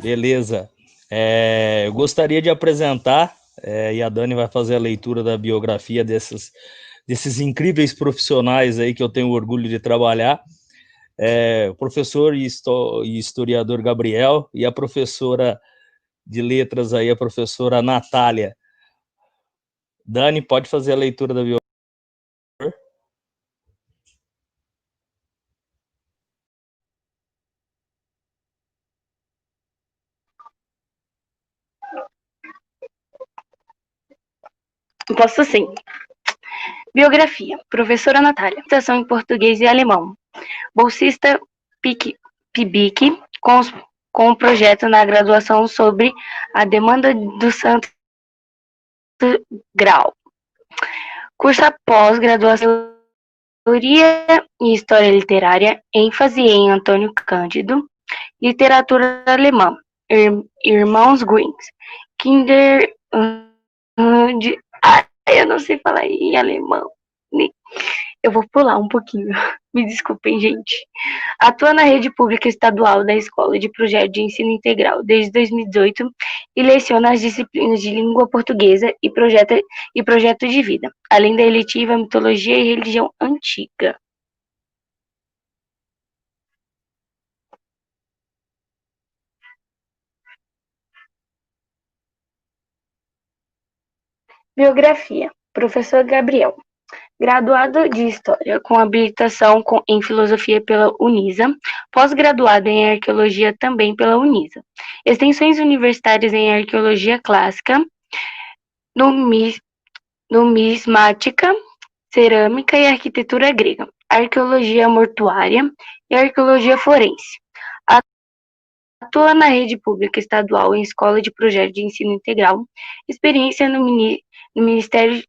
Beleza. Eu gostaria de apresentar, e a Dani vai fazer a leitura da biografia desses incríveis profissionais aí que eu tenho orgulho de trabalhar. O professor e historiador Gabriel e a professora de letras aí, a professora Natália. Dani, pode fazer a leitura da biografia? Posso sim. Biografia. Professora Natália. Citação em português e alemão. Bolsista PIBIC com o projeto na graduação sobre a demanda do Santo Grau. Cursa pós-graduação em Teoria e História Literária, ênfase em Antônio Cândido, literatura alemã, Irmãos Grimm, Kinder... eu não sei falar em alemão. Eu vou pular um pouquinho. Me desculpem, gente. Atua na rede pública estadual da Escola de Projeto de Ensino Integral desde 2018 e leciona as disciplinas de língua portuguesa e projeto de vida, além da eletiva mitologia e religião antiga. Biografia. Professor Gabriel. Graduado de História, com habilitação em Filosofia pela Unisa, pós-graduado em Arqueologia também pela Unisa. Extensões universitárias em Arqueologia Clássica, Numismática, Cerâmica e Arquitetura Grega, Arqueologia Mortuária e Arqueologia Forense. Atua na rede pública estadual em Escola de Projeto de Ensino Integral, experiência no Ministério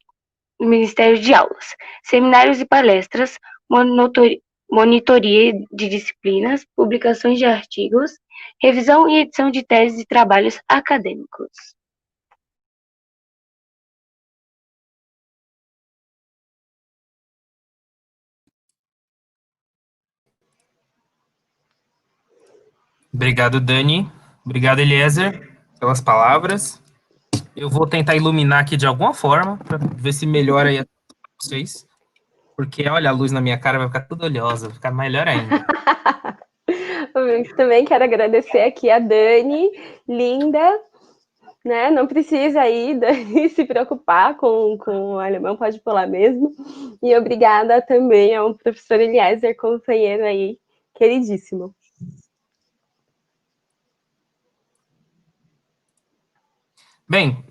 de Aulas, seminários e palestras, monitoria de disciplinas, publicações de artigos, revisão e edição de teses e trabalhos acadêmicos. Obrigado, Dani. Obrigado, Eliezer, pelas palavras. Eu vou tentar iluminar aqui de alguma forma, para ver se melhora aí a vocês. Porque, olha, a luz na minha cara vai ficar toda oleosa, vai ficar melhor ainda. Eu também quero agradecer aqui a Dani, linda, né? Não precisa aí, Dani, se preocupar com o alemão, pode pular mesmo. E obrigada também ao professor Eliezer, companheiro aí, queridíssimo. Bem,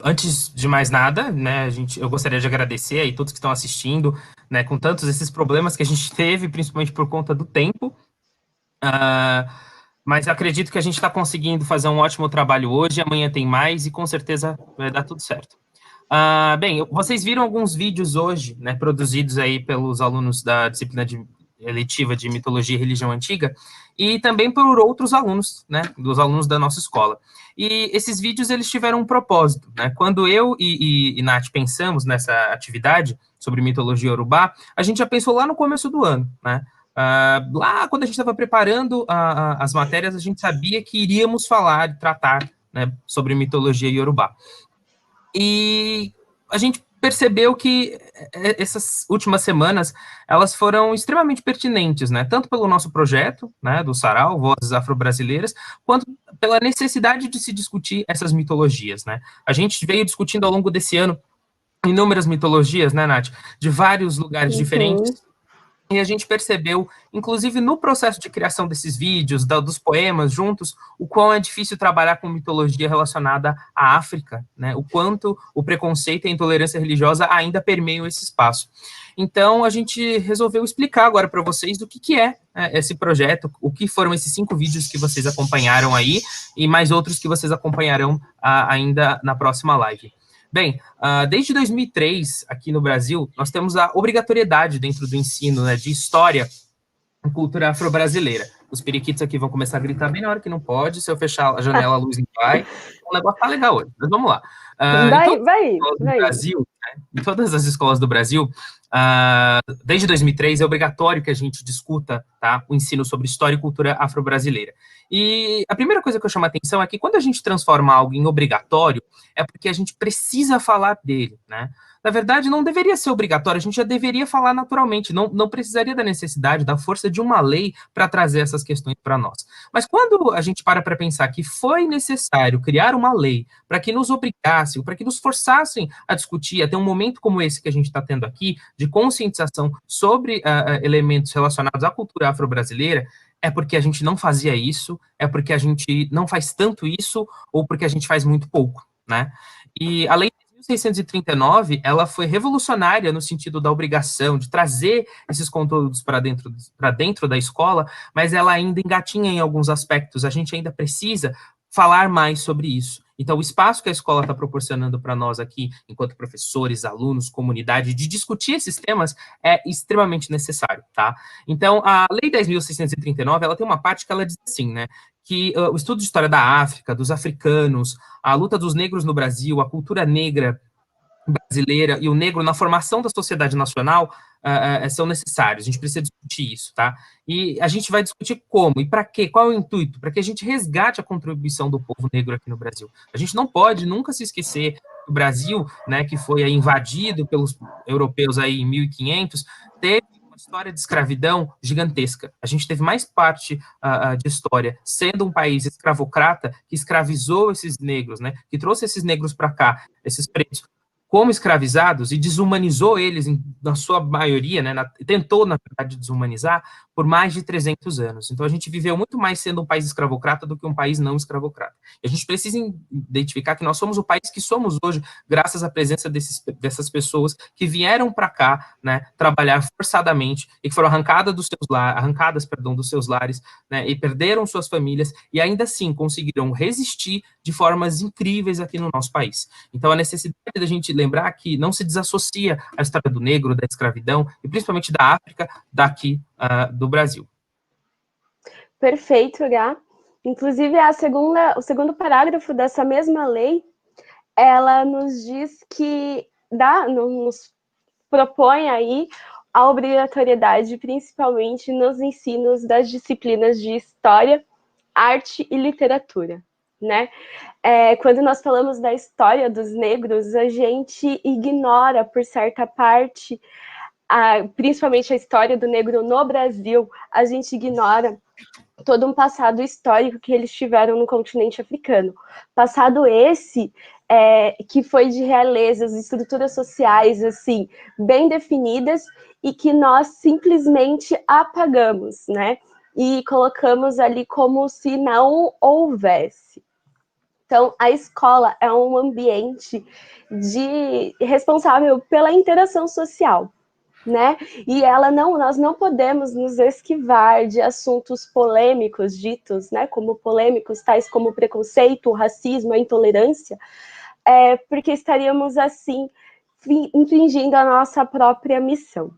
antes de mais nada, né, eu gostaria de agradecer aí todos que estão assistindo, né, com tantos esses problemas que a gente teve, principalmente por conta do tempo, mas acredito que a gente está conseguindo fazer um ótimo trabalho hoje, amanhã tem mais e com certeza vai dar tudo certo. Bem, vocês viram alguns vídeos hoje, né, produzidos aí pelos alunos da disciplina eletiva de Mitologia e Religião Antiga, e também por outros alunos, né, dos alunos da nossa escola. E esses vídeos, eles tiveram um propósito, né? Quando eu e Nath pensamos nessa atividade sobre mitologia iorubá, a gente já pensou lá no começo do ano, né? Lá, quando a gente estava preparando as matérias, a gente sabia que iríamos falar e tratar, né, sobre mitologia iorubá. E a gente percebeu que essas últimas semanas, elas foram extremamente pertinentes, né? Tanto pelo nosso projeto, né, do Sarau, Vozes Afro-Brasileiras, quanto pela necessidade de se discutir essas mitologias, né? A gente veio discutindo ao longo desse ano inúmeras mitologias, né, Nath? De vários lugares diferentes. E a gente percebeu, inclusive no processo de criação desses vídeos, dos poemas juntos, o quão é difícil trabalhar com mitologia relacionada à África, né? O quanto o preconceito e a intolerância religiosa ainda permeiam esse espaço. Então, a gente resolveu explicar agora para vocês do que é esse projeto, o que foram esses 5 vídeos que vocês acompanharam aí, e mais outros que vocês acompanharão ainda na próxima live. Bem, desde 2003, aqui no Brasil, nós temos a obrigatoriedade dentro do ensino, né, de história e cultura afro-brasileira. Os periquitos aqui vão começar a gritar bem na hora que não pode, se eu fechar a janela, a luz não vai. O negócio tá legal hoje, mas vamos lá. Vai. No Brasil, em todas as escolas do Brasil, desde 2003, é obrigatório que a gente discuta, tá, o ensino sobre história e cultura afro-brasileira. E a primeira coisa que eu chamo a atenção é que quando a gente transforma algo em obrigatório, é porque a gente precisa falar dele, né? Na verdade, não deveria ser obrigatório, a gente já deveria falar naturalmente, não precisaria da necessidade, da força de uma lei para trazer essas questões para nós. Mas quando a gente para pensar que foi necessário criar uma lei para que nos obrigassem, para que nos forçassem a discutir, a ter um momento como esse que a gente está tendo aqui, de conscientização sobre elementos relacionados à cultura afro-brasileira, é porque a gente não fazia isso, é porque a gente não faz tanto isso, ou porque a gente faz muito pouco, né? E a lei 1639, ela foi revolucionária no sentido da obrigação de trazer esses conteúdos para dentro da escola, mas ela ainda engatinha em alguns aspectos, a gente ainda precisa falar mais sobre isso. Então, o espaço que a escola está proporcionando para nós aqui, enquanto professores, alunos, comunidade, de discutir esses temas é extremamente necessário, tá? Então, a Lei 10.639, ela tem uma parte que ela diz assim, né, que o estudo de história da África, dos africanos, a luta dos negros no Brasil, a cultura negra brasileira e o negro na formação da sociedade nacional são necessários. A gente precisa discutir isso, tá? E a gente vai discutir como e para quê, qual é o intuito? Para que a gente resgate a contribuição do povo negro aqui no Brasil. A gente não pode nunca se esquecer que o Brasil, né, que foi aí invadido pelos europeus aí em 1500, teve uma história de escravidão gigantesca. A gente teve mais parte de história sendo um país escravocrata que escravizou esses negros, né, que trouxe esses negros para cá, esses pretos, como escravizados e desumanizou eles, na sua maioria, né, tentou, na verdade, desumanizar por mais de 300 anos. Então, a gente viveu muito mais sendo um país escravocrata do que um país não escravocrata. E a gente precisa identificar que nós somos o país que somos hoje, graças à presença dessas pessoas que vieram para cá, né, trabalhar forçadamente e que foram arrancadas dos seus lares, né, e perderam suas famílias e ainda assim conseguiram resistir de formas incríveis aqui no nosso país. Então, a necessidade da gente lembrar que não se desassocia a história do negro, da escravidão, e principalmente da África, daqui do Brasil. Perfeito, Gá. Inclusive, o segundo parágrafo dessa mesma lei, ela nos diz que nos propõe aí a obrigatoriedade, principalmente nos ensinos das disciplinas de história, arte e literatura, né? Quando nós falamos da história dos negros, a gente ignora, por certa parte, principalmente a história do negro no Brasil, a gente ignora todo um passado histórico que eles tiveram no continente africano. Passado esse que foi de realezas, estruturas sociais, assim, bem definidas, e que nós simplesmente apagamos, né? E colocamos ali como se não houvesse. Então, a escola é um ambiente responsável pela interação social, né? E nós não podemos nos esquivar de assuntos polêmicos ditos, né? Como polêmicos, tais como o preconceito, o racismo, a intolerância, porque estaríamos, assim, infringindo a nossa própria missão.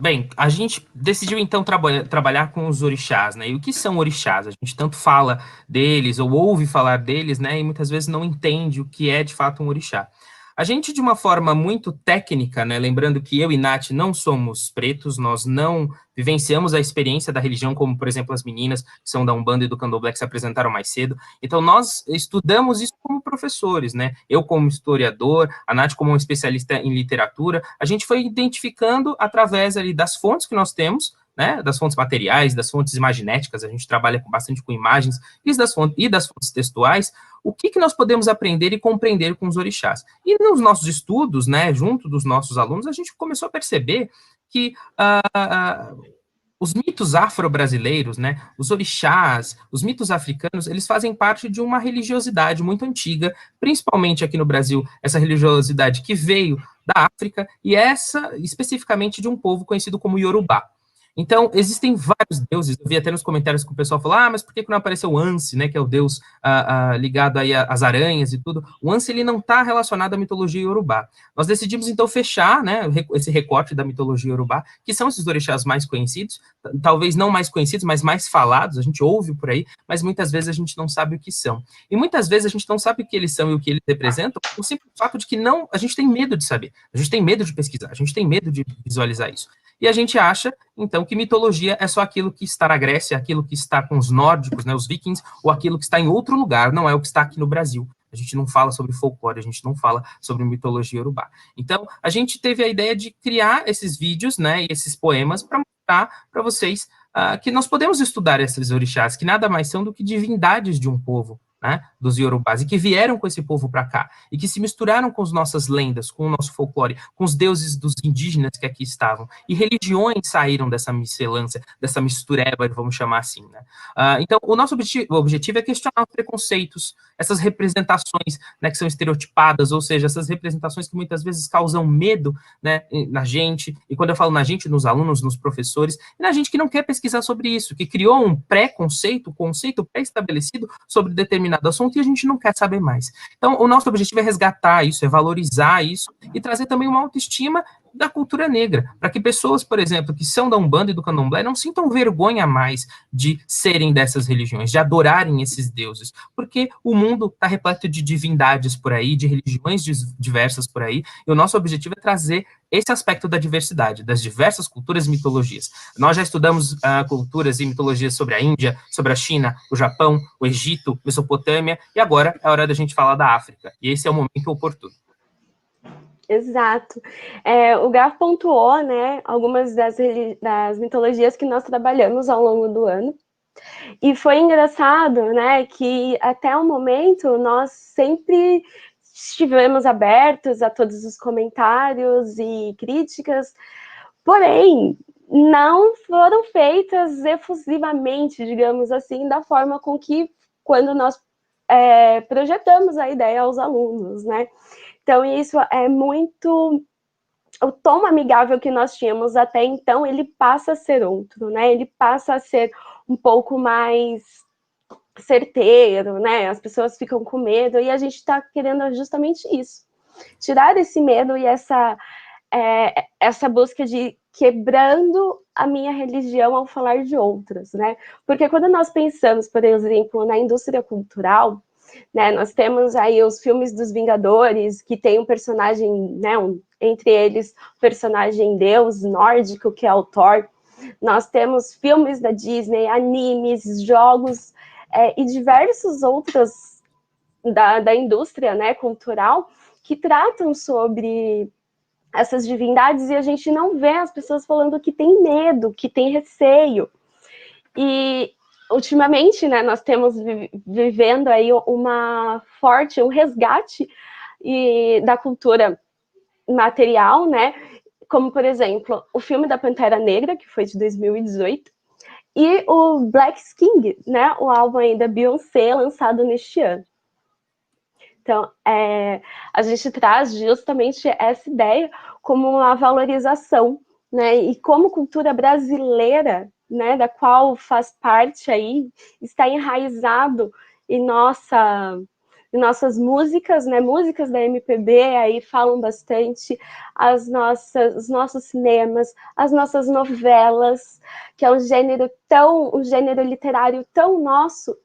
Bem, a gente decidiu então trabalhar com os orixás, né? E o que são orixás? A gente tanto fala deles ou ouve falar deles, né? E muitas vezes não entende o que é de fato um orixá. A gente, de uma forma muito técnica, né, lembrando que eu e Nath não somos pretos, nós não vivenciamos a experiência da religião, como, por exemplo, as meninas que são da Umbanda e do Candomblé que se apresentaram mais cedo. Então, nós estudamos isso como professores, né? Eu como historiador, a Nath como um especialista em literatura, a gente foi identificando através ali das fontes que nós temos, né, das fontes materiais, das fontes imaginéticas, a gente trabalha bastante com imagens, e das fontes textuais, o que nós podemos aprender e compreender com os orixás. E nos nossos estudos, né, junto dos nossos alunos, a gente começou a perceber que os mitos afro-brasileiros, né, os orixás, os mitos africanos, eles fazem parte de uma religiosidade muito antiga, principalmente aqui no Brasil, essa religiosidade que veio da África, e essa especificamente de um povo conhecido como Yorubá. Então, existem vários deuses. Eu vi até nos comentários que o pessoal falou, mas por que não apareceu o Anse, né, que é o deus ligado aí às aranhas e tudo? O Anse, ele não está relacionado à mitologia iorubá. Nós decidimos, então, fechar, né, esse recorte da mitologia iorubá, que são esses orixás mais conhecidos, talvez não mais conhecidos, mas mais falados, a gente ouve por aí, mas muitas vezes a gente não sabe o que são. E muitas vezes a gente não sabe o que eles são e o que eles representam, por simples fato de que a gente tem medo de saber, a gente tem medo de pesquisar, a gente tem medo de visualizar isso. E a gente acha, então, que mitologia é só aquilo que está na Grécia, aquilo que está com os nórdicos, né, os vikings, ou aquilo que está em outro lugar, não é o que está aqui no Brasil. A gente não fala sobre folclore, a gente não fala sobre mitologia iorubá. Então, a gente teve a ideia de criar esses vídeos, né, e esses poemas para mostrar para vocês que nós podemos estudar esses orixás, que nada mais são do que divindades de um povo, né, dos iorubás, e que vieram com esse povo para cá, e que se misturaram com as nossas lendas, com o nosso folclore, com os deuses dos indígenas que aqui estavam, e religiões saíram dessa miscelância, dessa mistureba, vamos chamar assim, né. Então, o nosso objetivo é questionar os preconceitos, essas representações, né, que são estereotipadas, ou seja, essas representações que muitas vezes causam medo, né, na gente, e quando eu falo na gente, nos alunos, nos professores, e na gente que não quer pesquisar sobre isso, que criou um preconceito, conceito pré-estabelecido sobre determinado assunto e a gente não quer saber mais. Então, o nosso objetivo é resgatar isso, é valorizar isso e trazer também uma autoestima da cultura negra, para que pessoas, por exemplo, que são da Umbanda e do Candomblé não sintam vergonha mais de serem dessas religiões, de adorarem esses deuses, porque o mundo está repleto de divindades por aí, de religiões diversas por aí, e o nosso objetivo é trazer esse aspecto da diversidade, das diversas culturas e mitologias. Nós já estudamos culturas e mitologias sobre a Índia, sobre a China, o Japão, o Egito, Mesopotâmia, e agora é hora da gente falar da África, e esse é o momento oportuno. Exato. O Graf pontuou, né, algumas das mitologias que nós trabalhamos ao longo do ano. E foi engraçado, né, que até o momento nós sempre estivemos abertos a todos os comentários e críticas, porém, não foram feitas efusivamente, digamos assim, da forma com que, quando nós projetamos a ideia aos alunos, né. Então, isso é muito... O tom amigável que nós tínhamos até então, ele passa a ser outro, né? Ele passa a ser um pouco mais certeiro, né? As pessoas ficam com medo e a gente está querendo justamente isso. Tirar esse medo e essa busca de quebrando a minha religião ao falar de outras, né? Porque quando nós pensamos, por exemplo, na indústria cultural, né, nós temos aí os filmes dos Vingadores, que tem um personagem, né, entre eles, o personagem deus nórdico, que é o Thor. Nós temos filmes da Disney, animes, jogos e diversos outros da indústria, né, cultural, que tratam sobre essas divindades e a gente não vê as pessoas falando que tem medo, que tem receio. E ultimamente, né, nós temos vivendo aí um resgate da cultura material, né, como, por exemplo, o filme da Pantera Negra, que foi de 2018, e o Black King, né, o álbum aí da Beyoncé, lançado neste ano. Então, a gente traz justamente essa ideia como uma valorização, né, e como cultura brasileira, né, da qual faz parte aí, está enraizado em nossas músicas, né, músicas da MPB, aí falam bastante, os nossos cinemas, as nossas novelas, que é um gênero literário tão nosso,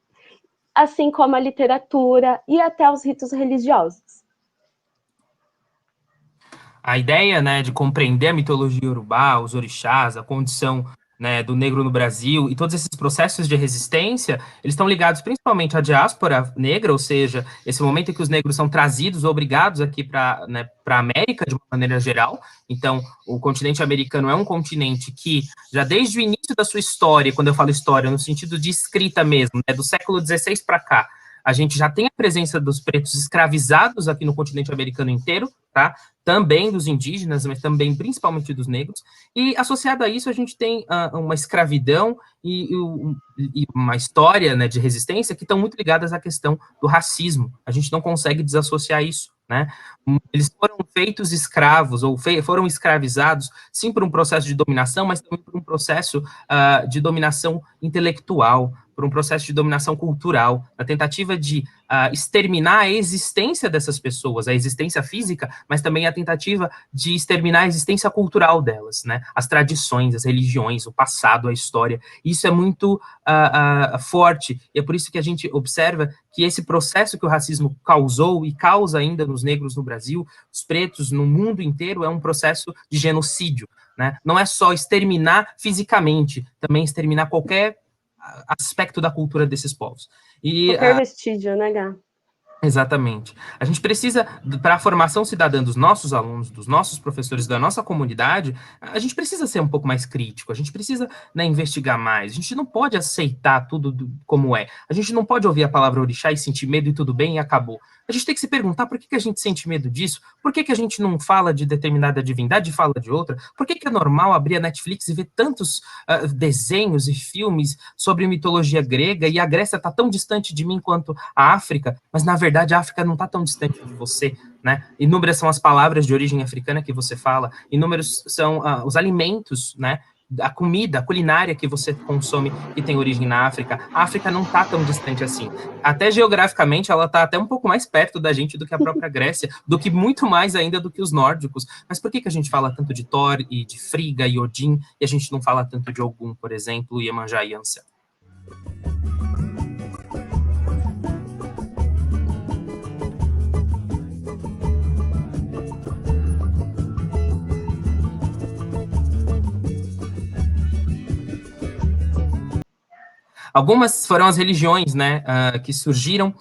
assim como a literatura e até os ritos religiosos. A ideia, né, de compreender a mitologia iorubá, os orixás, a condição, né, do negro no Brasil e todos esses processos de resistência, eles estão ligados principalmente à diáspora negra, ou seja, esse momento em que os negros são trazidos, obrigados aqui para, né, a América de uma maneira geral. Então, o continente americano é um continente que, já desde o início da sua história, quando eu falo história, no sentido de escrita mesmo, né, do século XVI para cá, a gente já tem a presença dos pretos escravizados aqui no continente americano inteiro, tá? Também dos indígenas, mas também principalmente dos negros, e associado a isso a gente tem uma escravidão e uma história, né, de resistência que estão muito ligadas à questão do racismo. A gente não consegue desassociar isso, né? Eles foram feitos escravos, ou foram escravizados, sim, por um processo de dominação, mas também por um processo de dominação intelectual, por um processo de dominação cultural, na tentativa de exterminar a existência dessas pessoas, a existência física, mas também a tentativa de exterminar a existência cultural delas, né? As tradições, as religiões, o passado, a história. Isso é muito forte, e é por isso que a gente observa que esse processo que o racismo causou e causa ainda nos negros no Brasil, os pretos no mundo inteiro, é um processo de genocídio, né? Não é só exterminar fisicamente, também exterminar qualquer aspecto da cultura desses povos. E, qualquer vestígio, né, Gá? Exatamente. A gente precisa, para a formação cidadã dos nossos alunos, dos nossos professores, da nossa comunidade, a gente precisa ser um pouco mais crítico, a gente precisa, né, investigar mais, a gente não pode aceitar tudo como é, a gente não pode ouvir a palavra orixá e sentir medo e tudo bem e acabou. A gente tem que se perguntar por que a gente sente medo disso, por que a gente não fala de determinada divindade e fala de outra, por que é normal abrir a Netflix e ver tantos desenhos e filmes sobre mitologia grega e a Grécia está tão distante de mim quanto a África, mas na verdade a África não está tão distante de você, né? Inúmeras são as palavras de origem africana que você fala, inúmeros são os alimentos, né? A comida, a culinária que você consome que tem origem na África. A África não está tão distante assim. Até geograficamente, ela está até um pouco mais perto da gente do que a própria Grécia, do que muito mais ainda do que os nórdicos. Mas por que a gente fala tanto de Thor e de Frigga e Odin e a gente não fala tanto de Ogum, por exemplo, Iemanjá e Ansel? Algumas foram as religiões, né, que surgiram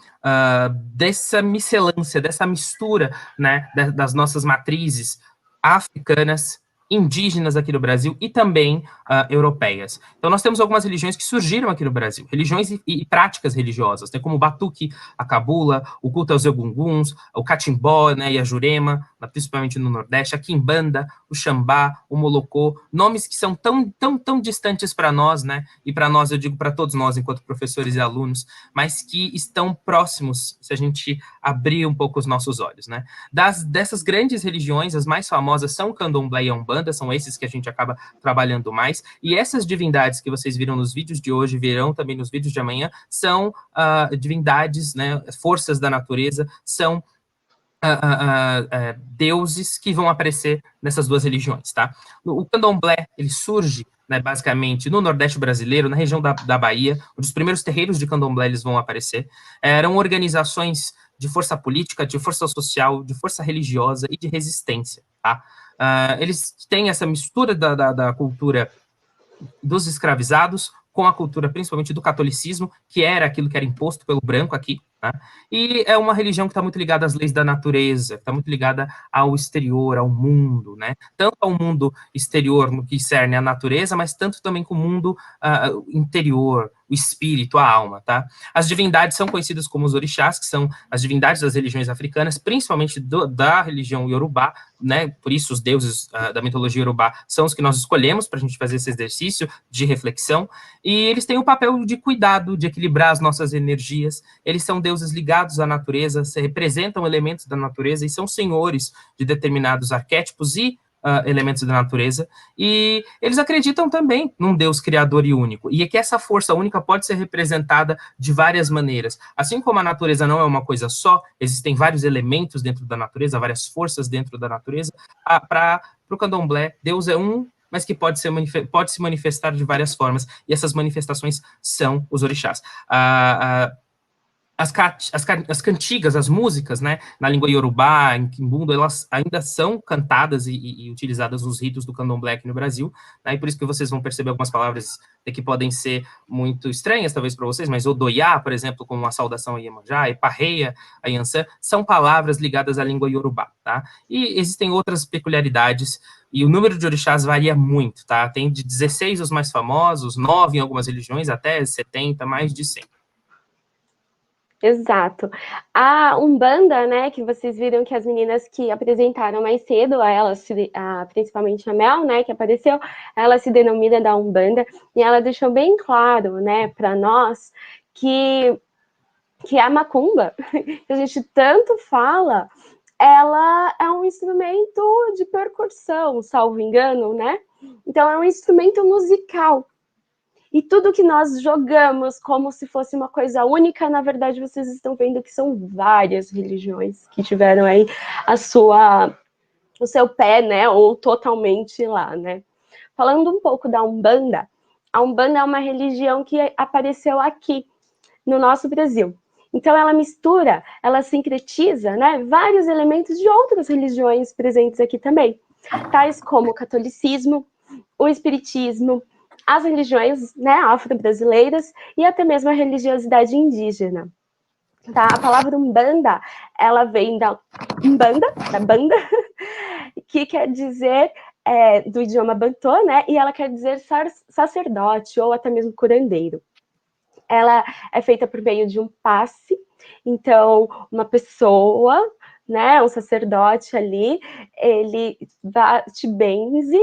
dessa miscelância, dessa mistura, né, das nossas matrizes africanas, indígenas aqui no Brasil e também europeias. Então, nós temos algumas religiões que surgiram aqui no Brasil, religiões e práticas religiosas, né, como o Batuque, a Cabula, o culto aos Egunguns, o Catimbó, né, e a Jurema, principalmente no Nordeste, a Quimbanda, o Xambá, o Molocô, nomes que são tão distantes para nós, né, e para nós, eu digo para todos nós, enquanto professores e alunos, mas que estão próximos, se a gente abrir um pouco os nossos olhos, né. Dessas grandes religiões, as mais famosas são o Candomblé e a Umbanda, são esses que a gente acaba trabalhando mais, e essas divindades que vocês viram nos vídeos de hoje, verão também nos vídeos de amanhã, são divindades, né, forças da natureza, são deuses que vão aparecer nessas duas religiões, tá? O Candomblé, ele surge, né, basicamente no Nordeste brasileiro, na região da Bahia, onde os primeiros terreiros de Candomblé eles vão aparecer. Eram organizações de força política, de força social, de força religiosa e de resistência, tá? Eles têm essa mistura da cultura dos escravizados com a cultura, principalmente do catolicismo, que era aquilo que era imposto pelo branco aqui, né? E é uma religião que está muito ligada às leis da natureza, está muito ligada ao exterior, ao mundo, né? Tanto ao mundo exterior, no que cerne a natureza, mas tanto também com o mundo interior, o espírito, a alma, tá? As divindades são conhecidas como os orixás, que são as divindades das religiões africanas, principalmente da religião Yorubá, né? Por isso os deuses da mitologia Yorubá são os que nós escolhemos para a gente fazer esse exercício de reflexão, e eles têm o papel de cuidado, de equilibrar as nossas energias. Eles são deuses ligados à natureza, representam elementos da natureza e são senhores de determinados arquétipos e elementos da natureza, e eles acreditam também num Deus criador e único, e é que essa força única pode ser representada de várias maneiras. Assim como a natureza não é uma coisa só, existem vários elementos dentro da natureza, várias forças dentro da natureza. Para o Candomblé, Deus é um, mas que pode se manifestar de várias formas, e essas manifestações são os orixás. As cantigas, as músicas, né, na língua Yorubá, em Quimbundo, elas ainda são cantadas e utilizadas nos ritos do Candomblé aqui no Brasil, né, e por isso que vocês vão perceber algumas palavras que podem ser muito estranhas, talvez, para vocês, mas Odoiá, por exemplo, como a saudação a Iemanjá, Eparreia, a Yansan, são palavras ligadas à língua Yorubá, tá? E existem outras peculiaridades, e o número de orixás varia muito, tá? Tem de 16 os mais famosos, 9 em algumas religiões, até 70, mais de 100. Exato. A Umbanda, né, que vocês viram que as meninas que apresentaram mais cedo, principalmente a Mel, né, que apareceu, ela se denomina da Umbanda, e ela deixou bem claro, né, para nós, que a macumba, que a gente tanto fala, ela é um instrumento de percussão, salvo engano, né? Então, é um instrumento musical. E tudo que nós jogamos como se fosse uma coisa única, na verdade, vocês estão vendo que são várias religiões que tiveram aí o seu pé, né, ou totalmente lá, né? Falando um pouco da Umbanda, a Umbanda é uma religião que apareceu aqui, no nosso Brasil. Então, ela mistura, ela sincretiza, né, vários elementos de outras religiões presentes aqui também, tais como o catolicismo, o espiritismo, as religiões, né, afro-brasileiras e até mesmo a religiosidade indígena. Tá? A palavra Umbanda, ela vem da Umbanda, da banda, que quer dizer do idioma Bantô, né? E ela quer dizer sacerdote ou até mesmo curandeiro. Ela é feita por meio de um passe, então uma pessoa, né, um sacerdote ali, ele te benze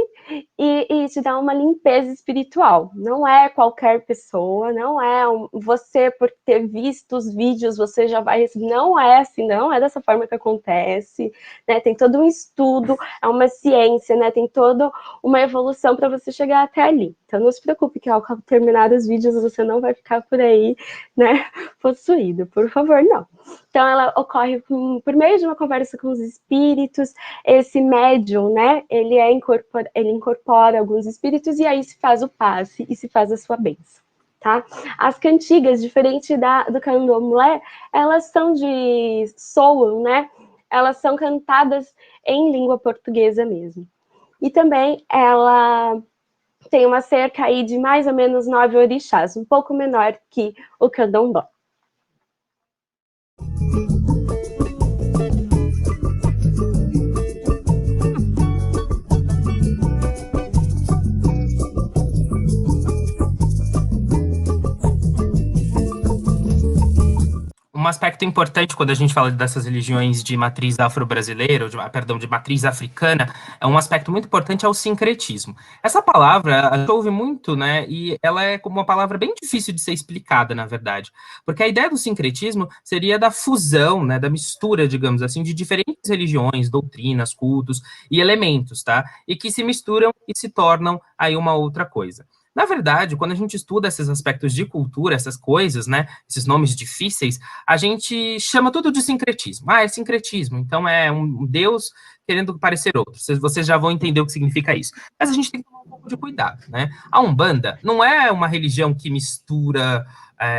e te dá uma limpeza espiritual. Não é qualquer pessoa, não é você, por ter visto os vídeos, você já vai receber. Não é assim, não é dessa forma que acontece, né? Tem todo um estudo, é uma ciência, né? Tem toda uma evolução para você chegar até ali. Então não se preocupe que ao terminar os vídeos você não vai ficar por aí, né, possuído, por favor, não. Então, ela ocorre por meio de uma conversa com os espíritos. Esse médium, né, ele incorpora alguns espíritos e aí se faz o passe e se faz a sua bênção, tá? As cantigas, diferente do candomblé, elas são soam, né? Elas são cantadas em língua portuguesa mesmo. E também ela tem uma cerca aí de mais ou menos 9 orixás, um pouco menor que o candomblé. Um aspecto importante quando a gente fala dessas religiões de matriz afro-brasileira, de matriz africana, é um aspecto muito importante, é o sincretismo. Essa palavra, a gente ouve muito, né, e ela é como uma palavra bem difícil de ser explicada, na verdade, porque a ideia do sincretismo seria da fusão, né, da mistura, digamos assim, de diferentes religiões, doutrinas, cultos e elementos, tá? E que se misturam e se tornam aí uma outra coisa. Na verdade, quando a gente estuda esses aspectos de cultura, essas coisas, né, esses nomes difíceis, a gente chama tudo de sincretismo. Ah, é sincretismo, então é um Deus querendo parecer outro. Vocês já vão entender o que significa isso. Mas a gente tem que tomar um pouco de cuidado, né? A Umbanda não é uma religião que mistura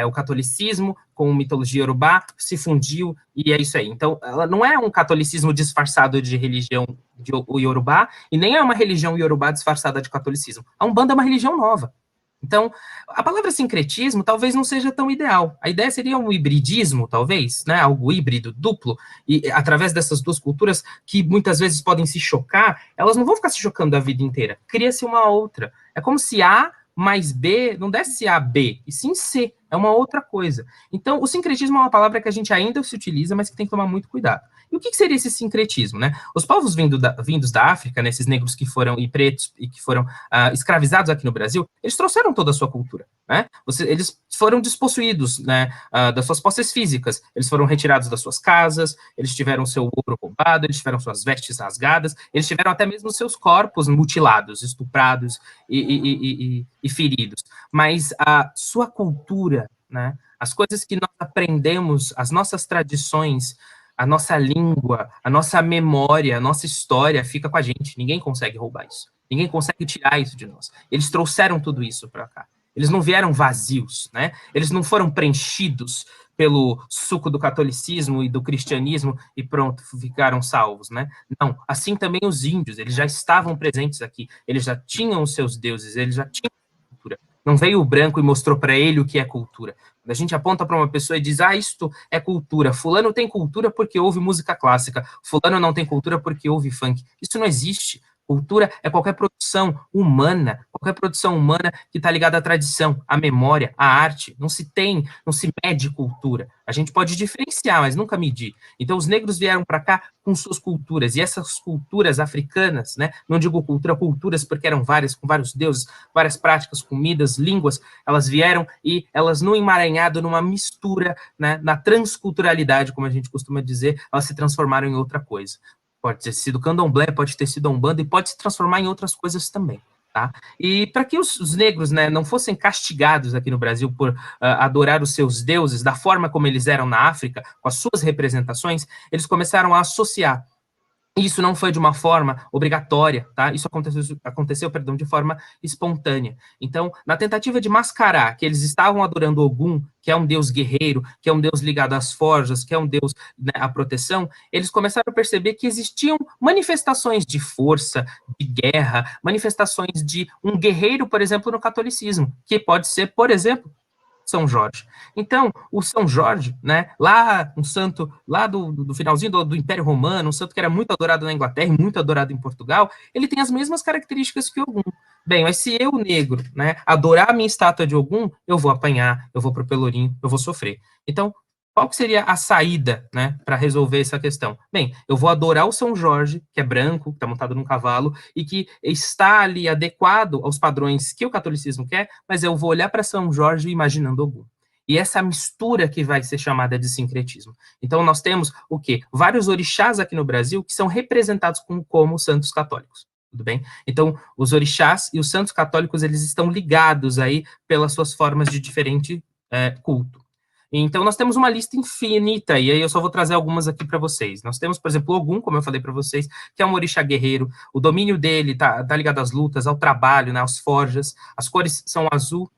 o catolicismo com mitologia iorubá, se fundiu e é isso aí. Então, ela não é um catolicismo disfarçado de religião de iorubá e nem é uma religião iorubá disfarçada de catolicismo. A Umbanda é uma religião nova. Então, a palavra sincretismo talvez não seja tão ideal. A ideia seria um hibridismo, talvez, né? Algo híbrido, duplo, e através dessas duas culturas que muitas vezes podem se chocar, elas não vão ficar se chocando a vida inteira. Cria-se uma outra. É como se A mais B não desse A, B, e sim C. É uma outra coisa. Então, o sincretismo é uma palavra que a gente ainda se utiliza, mas que tem que tomar muito cuidado. E o que seria esse sincretismo, né? Os povos vindos da África, né, esses negros que foram, e pretos, e que foram escravizados aqui no Brasil, eles trouxeram toda a sua cultura, né? Eles foram despossuídos, né, das suas posses físicas, eles foram retirados das suas casas, eles tiveram seu ouro roubado, eles tiveram suas vestes rasgadas, eles tiveram até mesmo seus corpos mutilados, estuprados e feridos. Mas a sua cultura, né, as coisas que nós aprendemos, as nossas tradições, a nossa língua, a nossa memória, a nossa história fica com a gente. Ninguém consegue roubar isso. Ninguém consegue tirar isso de nós. Eles trouxeram tudo isso para cá. Eles não vieram vazios, né? Eles não foram preenchidos pelo suco do catolicismo e do cristianismo e pronto, ficaram salvos, né? Não, assim também os índios, eles já estavam presentes aqui, eles já tinham os seus deuses, eles já tinham cultura. Não veio o branco e mostrou para ele o que é cultura. Quando a gente aponta para uma pessoa e diz, isto é cultura, fulano tem cultura porque ouve música clássica, fulano não tem cultura porque ouve funk. Isso não existe. Cultura é qualquer produção humana, qualquer produção humana que está ligada à tradição, à memória, à arte. Não se mede cultura. A gente pode diferenciar, mas nunca medir. Então, os negros vieram para cá com suas culturas, e essas culturas africanas, né, não digo culturas porque eram várias, com vários deuses, várias práticas, comidas, línguas, elas vieram e elas, no emaranhado, numa mistura, né, na transculturalidade, como a gente costuma dizer, elas se transformaram em outra coisa. Pode ter sido candomblé, pode ter sido a Umbanda, e pode se transformar em outras coisas também. Tá? E para que os negros, né, não fossem castigados aqui no Brasil por adorar os seus deuses da forma como eles eram na África, com as suas representações, eles começaram a associar. Isso não foi de uma forma obrigatória, tá? Isso aconteceu, de forma espontânea. Então, na tentativa de mascarar que eles estavam adorando Ogum, que é um deus guerreiro, que é um deus ligado às forjas, que é um deus, né, à proteção, eles começaram a perceber que existiam manifestações de força, de guerra, manifestações de um guerreiro, por exemplo, no catolicismo, que pode ser, por exemplo, São Jorge. Então, o São Jorge, né, lá, um santo lá do finalzinho do Império Romano, um santo que era muito adorado na Inglaterra e muito adorado em Portugal, ele tem as mesmas características que Ogum. Bem, mas se eu, negro, né, adorar a minha estátua de Ogum, eu vou apanhar, eu vou pro Pelourinho, eu vou sofrer. Então, qual que seria a saída, né, para resolver essa questão? Bem, eu vou adorar o São Jorge, que é branco, que está montado num cavalo, e que está ali adequado aos padrões que o catolicismo quer, mas eu vou olhar para São Jorge imaginando Ogum. E essa mistura que vai ser chamada de sincretismo. Então, nós temos o quê? Vários orixás aqui no Brasil que são representados como santos católicos. Tudo bem? Então, os orixás e os santos católicos, eles estão ligados aí pelas suas formas de diferente culto. Então, nós temos uma lista infinita, e aí eu só vou trazer algumas aqui para vocês. Nós temos, por exemplo, Ogum, como eu falei para vocês, que é um orixá guerreiro. O domínio dele tá ligado às lutas, ao trabalho, né, às forjas. As cores são azul,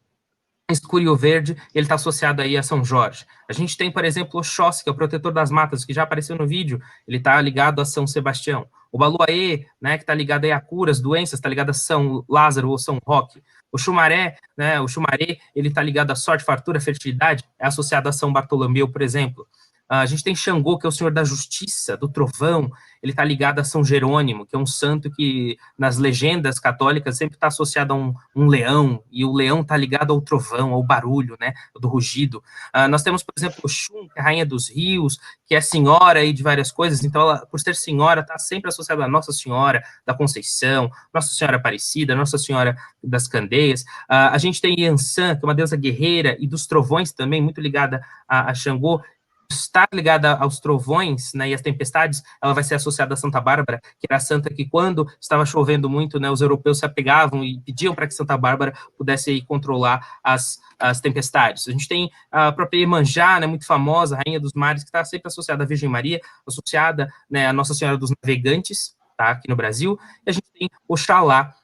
escuro e o verde, ele está associado aí a São Jorge. A gente tem, por exemplo, Oxóssi, que é o protetor das matas, que já apareceu no vídeo, ele está ligado a São Sebastião. O Baluaê, né, que está ligado aí a curas, doenças, está ligado a São Lázaro ou São Roque. O Xumaré, né, o Xumaré, ele está ligado à sorte, fartura, fertilidade, é associado a São Bartolomeu, por exemplo. A gente tem Xangô, que é o senhor da justiça, do trovão, ele está ligado a São Jerônimo, que é um santo que, nas legendas católicas, sempre está associado a um leão, e o leão está ligado ao trovão, ao barulho, né, do rugido. Nós temos, por exemplo, Oxum, que é a rainha dos rios, que é senhora aí de várias coisas, então, ela, por ser senhora, está sempre associada a Nossa Senhora da Conceição, Nossa Senhora Aparecida, Nossa Senhora das Candeias. A gente tem Yansan, que é uma deusa guerreira, e dos trovões também, muito ligada a Xangô, está ligada aos trovões, né, e às tempestades, ela vai ser associada a Santa Bárbara, que era a santa que, quando estava chovendo muito, né, os europeus se apegavam e pediam para que Santa Bárbara pudesse aí controlar as tempestades. A gente tem a própria Iemanjá, né, muito famosa, rainha dos mares, que está sempre associada à Virgem Maria, associada, né, à Nossa Senhora dos Navegantes, tá, aqui no Brasil, e a gente tem Oxalá,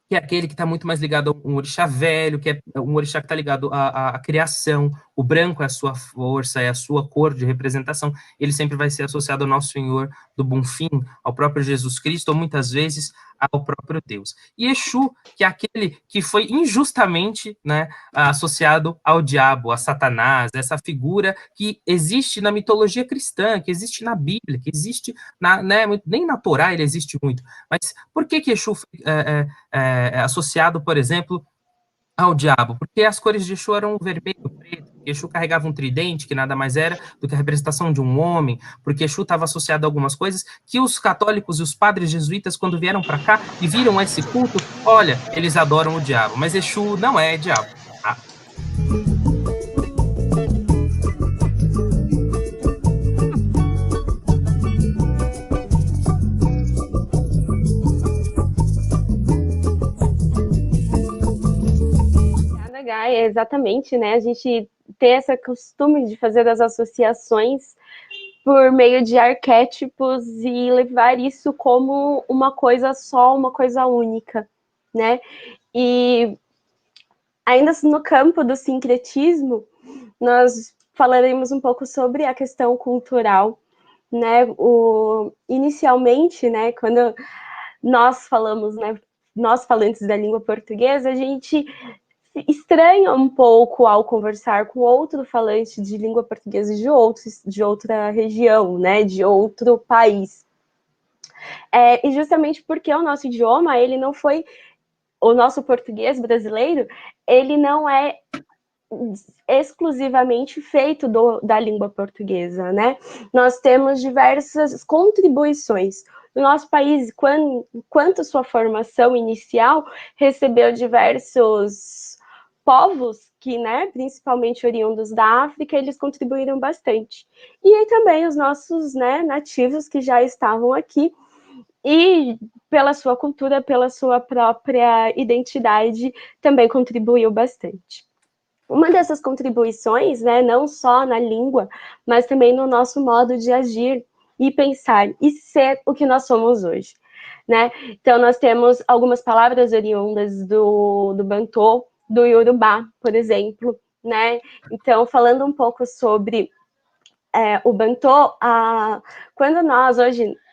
que é aquele que está muito mais ligado a um orixá velho, que é um orixá que está ligado à criação. O branco é a sua força, é a sua cor de representação. Ele sempre vai ser associado ao Nosso Senhor do Bonfim, ao próprio Jesus Cristo, ou muitas vezes ao próprio Deus. E Exu, que é aquele que foi injustamente, né, associado ao diabo, a Satanás, essa figura que existe na mitologia cristã, que existe na Bíblia, que existe, né, nem na Torá ele existe muito. Mas por que Exu foi associado, por exemplo, ao diabo? Porque as cores de Exu eram vermelho e preto. Exu carregava um tridente, que nada mais era do que a representação de um homem, porque Exu estava associado a algumas coisas que os católicos e os padres jesuítas, quando vieram para cá e viram esse culto, olha, eles adoram o diabo, mas Exu não é diabo, tá? Exatamente, né? A gente tem esse costume de fazer as associações por meio de arquétipos e levar isso como uma coisa só, uma coisa única, né? E ainda no campo do sincretismo, nós falaremos um pouco sobre a questão cultural, né? Inicialmente, né, quando nós falamos, né, nós falantes da língua portuguesa, a gente estranha um pouco ao conversar com outro falante de língua portuguesa de outra região, né, de outro país. E justamente porque o nosso idioma, ele não foi o nosso português brasileiro, ele não é exclusivamente feito da língua portuguesa, né? Nós temos diversas contribuições. No nosso país, quanto sua formação inicial, recebeu diversos povos que, né, principalmente oriundos da África, eles contribuíram bastante. E aí também os nossos, né, nativos que já estavam aqui, e pela sua cultura, pela sua própria identidade, também contribuiu bastante. Uma dessas contribuições, né, não só na língua, mas também no nosso modo de agir e pensar e ser o que nós somos hoje, né? Então, nós temos algumas palavras oriundas do Bantu, do Yorubá, por exemplo, né? Então, falando um pouco sobre o Bantu, quando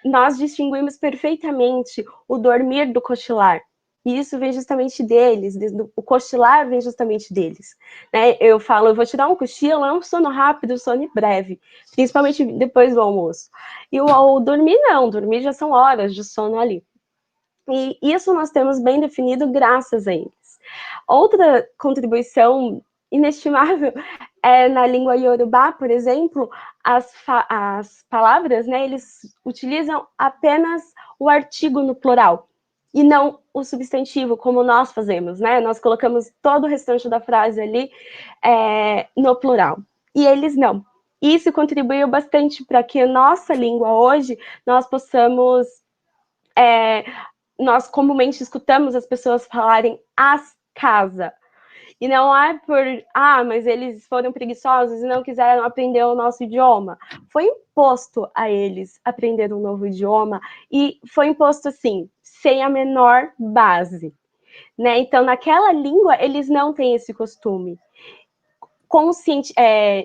nós distinguimos perfeitamente o dormir do cochilar. E isso vem justamente deles, o cochilar vem justamente deles. Né? Eu vou tirar um cochilo, é um sono rápido, um sono breve, principalmente depois do almoço. E o dormir não, dormir já são horas de sono ali. E isso nós temos bem definido graças a eles. Outra contribuição inestimável é na língua Yorubá, por exemplo, as palavras, né, eles utilizam apenas o artigo no plural e não o substantivo, como nós fazemos, né? Nós colocamos todo o restante da frase ali no plural. E eles não. Isso contribuiu bastante para que a nossa língua hoje, nós possamos... nós comumente escutamos as pessoas falarem as casa. E não é mas eles foram preguiçosos e não quiseram aprender o nosso idioma. Foi imposto a eles aprender um novo idioma e foi imposto assim, sem a menor base. Né? Então, naquela língua, eles não têm esse costume.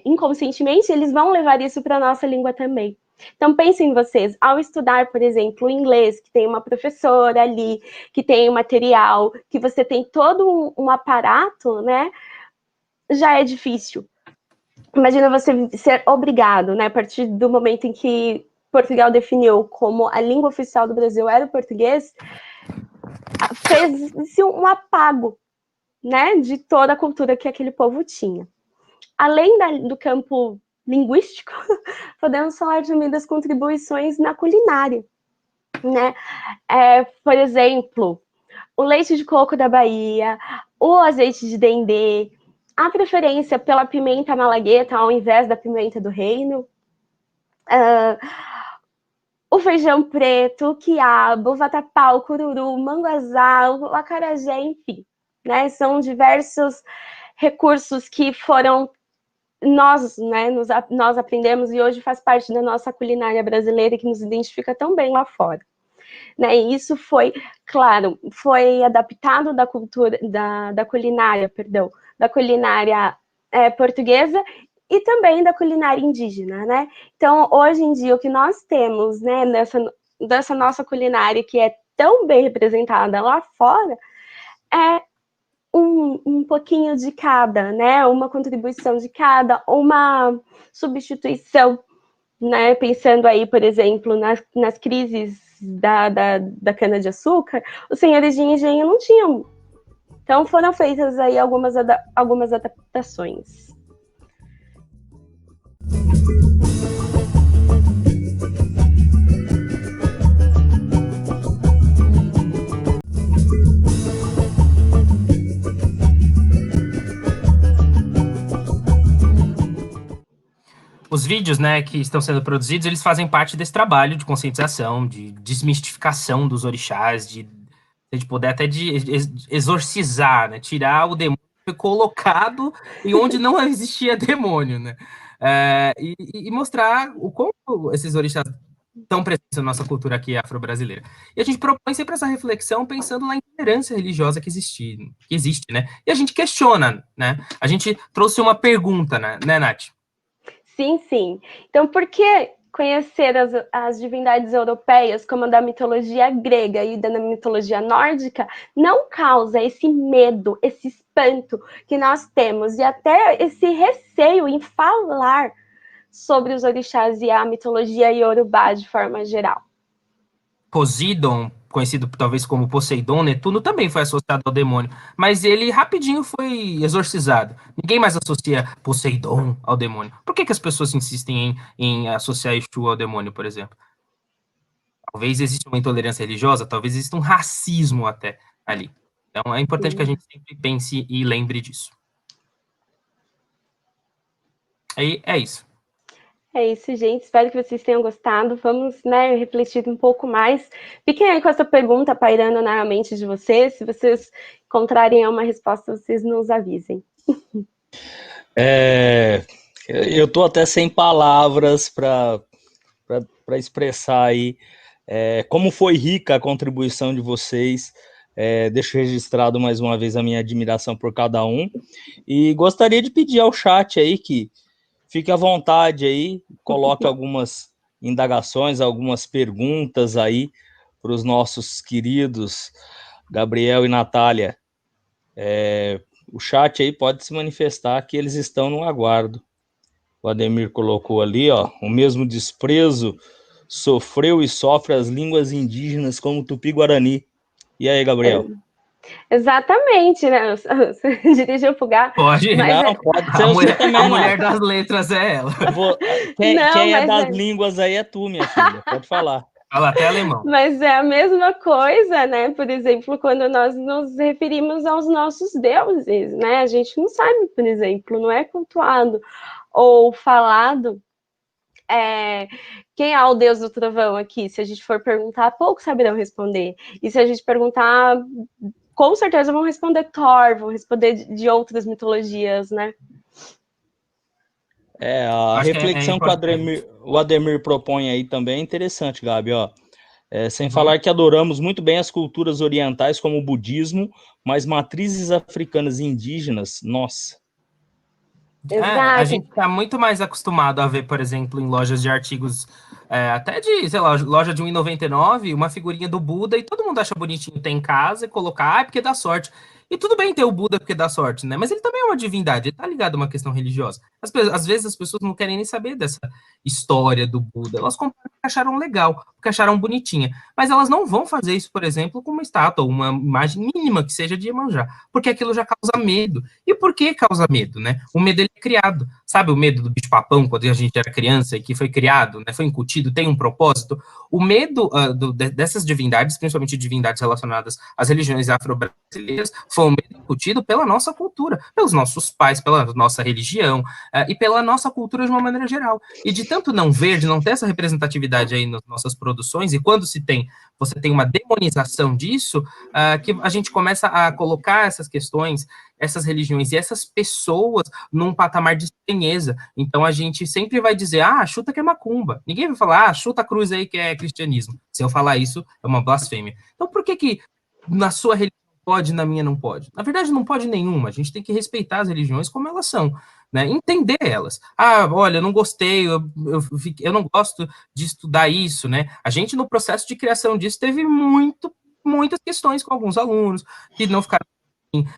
Inconscientemente, eles vão levar isso para a nossa língua também. Então, pensem vocês, ao estudar, por exemplo, o inglês, que tem uma professora ali, que tem um material, que você tem todo um aparato, né? Já é difícil. Imagina você ser obrigado, né? A partir do momento em que Portugal definiu como a língua oficial do Brasil era o português, fez-se um apago, né? De toda a cultura que aquele povo tinha. Além do campo linguístico, podemos falar também das contribuições na culinária, né? Por exemplo, o leite de coco da Bahia, o azeite de dendê, a preferência pela pimenta malagueta ao invés da pimenta do reino, o feijão preto, o quiabo, o vatapá, o cururu, o manguazá, o acarajé, enfim, né? São diversos recursos que foram nós aprendemos e hoje faz parte da nossa culinária brasileira que nos identifica tão bem lá fora. Né? E isso foi, claro, foi adaptado da cultura, da culinária portuguesa e também da culinária indígena, né? Então, hoje em dia, o que nós temos, né, dessa nossa culinária que é tão bem representada lá fora, é um pouquinho de cada, né? Uma contribuição de cada, uma substituição, né? Pensando aí, por exemplo, nas crises da cana-de-açúcar, os senhores de engenho não tinham. Então foram feitas aí algumas adaptações. Os vídeos, né, que estão sendo produzidos, eles fazem parte desse trabalho de conscientização, de desmistificação dos orixás, de a gente puder até de exorcizar, né, tirar o demônio que foi colocado e onde não existia demônio, né, e mostrar o como esses orixás estão presentes na nossa cultura aqui afro-brasileira. E a gente propõe sempre essa reflexão pensando na intolerância religiosa que existe, né, e a gente questiona, né, a gente trouxe uma pergunta, né, Nath? Sim, sim. Então, por que conhecer as divindades europeias, como a da mitologia grega e da mitologia nórdica, não causa esse medo, esse espanto que nós temos, e até esse receio em falar sobre os orixás e a mitologia iorubá de forma geral? Poseidon, conhecido talvez como Poseidon, Netuno, também foi associado ao demônio, mas ele rapidinho foi exorcizado. Ninguém mais associa Poseidon ao demônio. Por que as pessoas insistem em associar Exu ao demônio, por exemplo? Talvez exista uma intolerância religiosa, talvez exista um racismo até ali. Então é importante que a gente sempre pense e lembre disso. Aí é isso. É isso, gente. Espero que vocês tenham gostado. Vamos, né, refletir um pouco mais. Fiquem aí com essa pergunta pairando na mente de vocês. Se vocês encontrarem uma resposta, vocês nos avisem. Eu estou até sem palavras para expressar aí como foi rica a contribuição de vocês. Deixo registrado mais uma vez a minha admiração por cada um. E gostaria de pedir ao chat aí que fique à vontade aí, coloque algumas indagações, algumas perguntas aí para os nossos queridos Gabriel e Natália. O chat aí pode se manifestar que eles estão no aguardo. O Ademir colocou ali, ó, o mesmo desprezo sofreu e sofre as línguas indígenas como o Tupi-Guarani. E aí, Gabriel? Exatamente, né? Você dirigiu pro Gá. Pode, mas não, pode ser você também, a mulher das letras é ela. Quem é das línguas aí é tu, minha filha. Pode falar. Fala até alemão. Mas é a mesma coisa, né? Por exemplo, quando nós nos referimos aos nossos deuses, né? A gente não sabe, por exemplo, não é cultuado ou falado quem é o deus do trovão aqui. Se a gente for perguntar, poucos saberão responder. E se a gente perguntar, com certeza vão responder Thor, vão responder de outras mitologias, né? A reflexão que o Ademir propõe aí também é interessante, Gabi, ó. Sem falar que adoramos muito bem as culturas orientais, como o budismo, mas matrizes africanas e indígenas, nossa. A gente está muito mais acostumado a ver, por exemplo, em lojas de artigos, até de, sei lá, loja de R$1,99, uma figurinha do Buda, e todo mundo acha bonitinho ter em casa e colocar, porque dá sorte. E tudo bem ter o Buda porque dá sorte, né? Mas ele também é uma divindade, ele tá ligado a uma questão religiosa. Às vezes as pessoas não querem nem saber dessa história do Buda. Elas compraram porque acharam legal, porque acharam bonitinha. Mas elas não vão fazer isso, por exemplo, com uma estátua, uma imagem mínima que seja de Iemanjá, porque aquilo já causa medo. E por que causa medo, né? O medo ele é criado. Sabe o medo do bicho-papão, quando a gente era criança e que foi criado, né? Foi incutido, tem um propósito? O medo dessas divindades, principalmente divindades relacionadas às religiões afro-brasileiras, foi um medo incutido pela nossa cultura, pelos nossos pais, pela nossa religião e pela nossa cultura de uma maneira geral. E de tanto não ver, de não ter essa representatividade aí nas nossas produções, e quando você tem uma demonização disso, que a gente começa a colocar essas questões, essas religiões e essas pessoas num patamar de estranheza. Então a gente sempre vai dizer, chuta que é macumba. Ninguém vai falar, chuta a cruz aí que é cristianismo. Se eu falar isso, é uma blasfêmia. Então por que na sua religião pode, na minha não pode? Na verdade, não pode nenhuma. A gente tem que respeitar as religiões como elas são, né? Entender elas. Olha, eu não gostei, eu não gosto de estudar isso, né? A gente, no processo de criação disso, teve muitas questões com alguns alunos que não ficaram,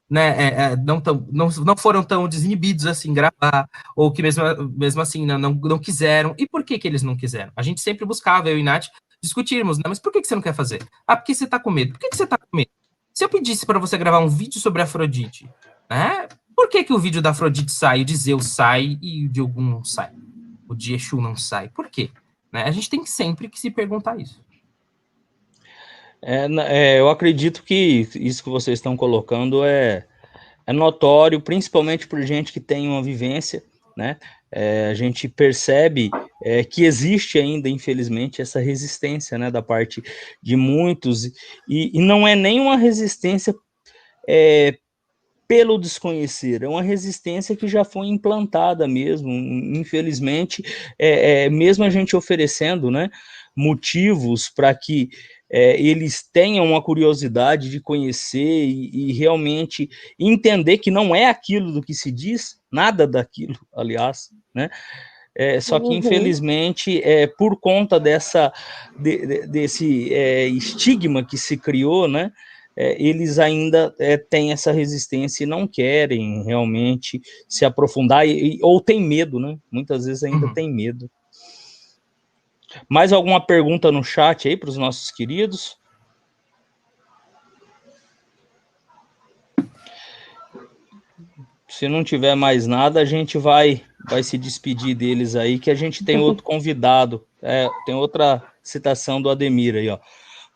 né, não foram tão desinibidos assim gravar, ou que mesmo assim não quiseram. E por que eles não quiseram? A gente sempre buscava, eu e Nath, discutirmos, né? Mas por que você não quer fazer? Porque você tá com medo. Por que você tá com medo? Se eu pedisse para você gravar um vídeo sobre Afrodite, né? Por que o vídeo da Afrodite sai, o de Zeus sai e o de Ogum não sai? O de Exu não sai? Por quê? Né? A gente tem sempre que se perguntar isso. Eu acredito que isso que vocês estão colocando é notório, principalmente por gente que tem uma vivência, né? A gente percebe que existe ainda, infelizmente, essa resistência, né, da parte de muitos, e não é nem uma resistência pelo desconhecer, é uma resistência que já foi implantada mesmo, infelizmente, mesmo a gente oferecendo, né, motivos para que eles tenham uma curiosidade de conhecer e realmente entender que não é aquilo do que se diz, nada daquilo, aliás, né? Só que, infelizmente, por conta desse estigma que se criou, né? Eles ainda têm essa resistência e não querem realmente se aprofundar, ou tem medo, né? Muitas vezes ainda tem medo. Mais alguma pergunta no chat aí para os nossos queridos? se não tiver mais nada, a gente vai se despedir deles aí, que a gente tem outro convidado. Tem outra citação do Ademir aí, ó.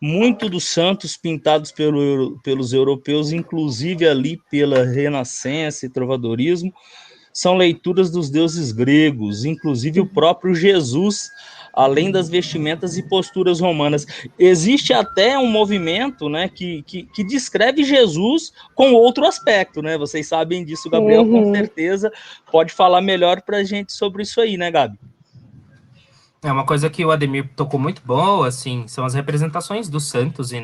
Muito dos santos pintados pelos europeus, inclusive ali pela Renascença e trovadorismo, são leituras dos deuses gregos, inclusive o próprio Jesus, além das vestimentas e posturas romanas. Existe até um movimento, né, que descreve Jesus com outro aspecto, né? Vocês sabem disso, o Gabriel com certeza pode falar melhor para a gente sobre isso aí, né, Gabi? É uma coisa que o Ademir tocou muito boa, assim, são as representações dos santos e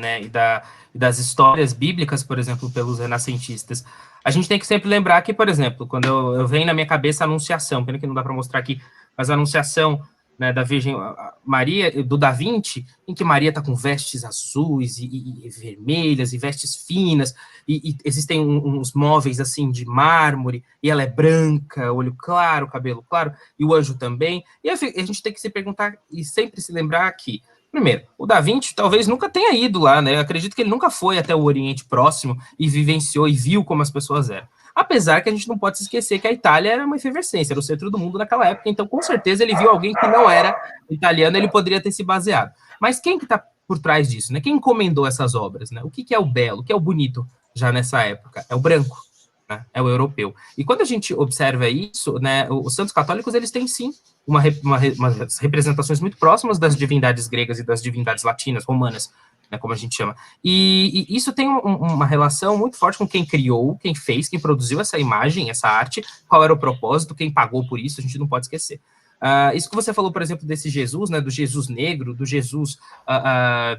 das histórias bíblicas, por exemplo, pelos renascentistas. A gente tem que sempre lembrar que, por exemplo, quando eu venho na minha cabeça a Anunciação, pena que não dá para mostrar aqui, mas a Anunciação, né, da Virgem Maria, do Da Vinci, em que Maria está com vestes azuis e vermelhas e vestes finas, e existem uns móveis assim de mármore, e ela é branca, olho claro, cabelo claro, e o anjo também. E a gente tem que se perguntar e sempre se lembrar que, primeiro, o Da Vinci talvez nunca tenha ido lá, né? Eu acredito que ele nunca foi até o Oriente Próximo e vivenciou e viu como as pessoas eram. Apesar que a gente não pode se esquecer que a Itália era uma efervescência, era o centro do mundo naquela época, então com certeza ele viu alguém que não era italiano, ele poderia ter se baseado. Mas quem que está por trás disso, né? Quem encomendou essas obras, né? O que é o belo, o que é o bonito já nessa época? É o branco, né? É o europeu. E quando a gente observa isso, né, os santos católicos, eles têm sim umas representações muito próximas das divindades gregas e das divindades latinas, romanas, né, como a gente chama. E isso tem uma relação muito forte com quem criou, quem fez, quem produziu essa imagem, essa arte, qual era o propósito, quem pagou por isso, a gente não pode esquecer. Isso que você falou, por exemplo, desse Jesus, né, do Jesus negro, do Jesus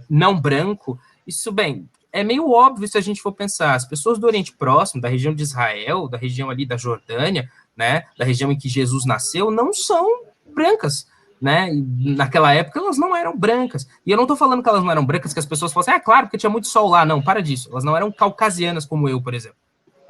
não branco, isso, bem, é meio óbvio se a gente for pensar. As pessoas do Oriente Próximo, da região de Israel, da região ali da Jordânia, né, da região em que Jesus nasceu, não são brancas, né? E naquela época elas não eram brancas. E eu não estou falando que elas não eram brancas, que as pessoas falam assim, claro, porque tinha muito sol lá. Não, para disso. Elas não eram caucasianas como eu, por exemplo.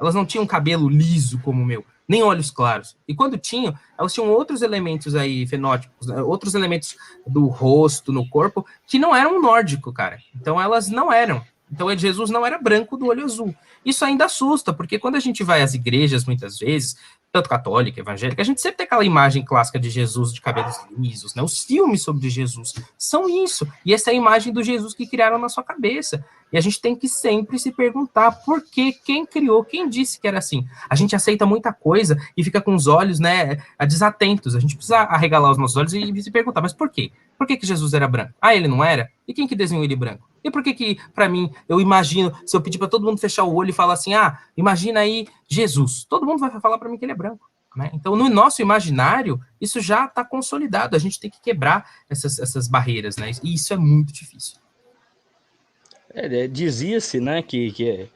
Elas não tinham cabelo liso como o meu, nem olhos claros. E quando tinham, elas tinham outros elementos aí, fenótipos, né? Outros elementos do rosto, no corpo, que não eram nórdico, cara. Então elas não eram. Então Jesus não era branco do olho azul. Isso ainda assusta, porque quando a gente vai às igrejas, muitas vezes, tanto católica, evangélica, a gente sempre tem aquela imagem clássica de Jesus de cabelos lisos, né? Os filmes sobre Jesus são isso. E essa é a imagem do Jesus que criaram na sua cabeça. E a gente tem que sempre se perguntar por quê, quem criou, quem disse que era assim. A gente aceita muita coisa e fica com os olhos, né, desatentos. A gente precisa arregalar os nossos olhos e se perguntar, mas por quê? Por que Jesus era branco? Ele não era? E quem que desenhou ele branco? E por que para mim, eu imagino, se eu pedir para todo mundo fechar o olho e falar assim, imagina aí Jesus, todo mundo vai falar para mim que ele é branco, né? Então, no nosso imaginário, isso já está consolidado, a gente tem que quebrar essas barreiras, né? E isso é muito difícil. Dizia-se, né, que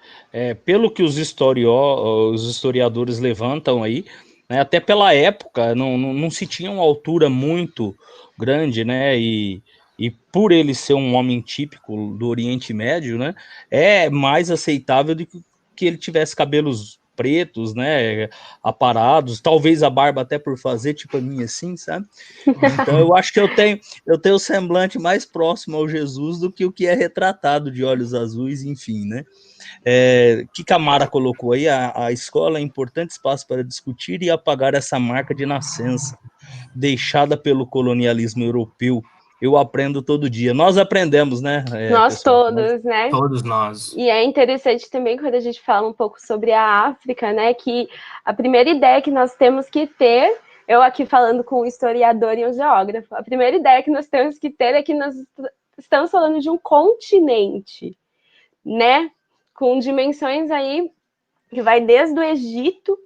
pelo que os historiadores levantam aí, né, até pela época, não se tinha uma altura muito grande, né, e por ele ser um homem típico do Oriente Médio, né, é mais aceitável do que ele tivesse cabelos pretos, né, aparados, talvez a barba até por fazer, tipo a minha assim, sabe? Então eu acho que eu tenho o semblante mais próximo ao Jesus do que o que é retratado de olhos azuis, enfim, né? Que Camara colocou aí, a escola é um importante espaço para discutir e apagar essa marca de nascença, deixada pelo colonialismo europeu. Eu aprendo todo dia. Nós aprendemos, né? Nós pessoal, todos, né? Todos nós. E é interessante também quando a gente fala um pouco sobre a África, né? Que a primeira ideia que nós temos que ter, eu aqui falando com um historiador e um geógrafo, a primeira ideia que nós temos que ter é que nós estamos falando de um continente, né? Com dimensões aí que vai desde o Egito.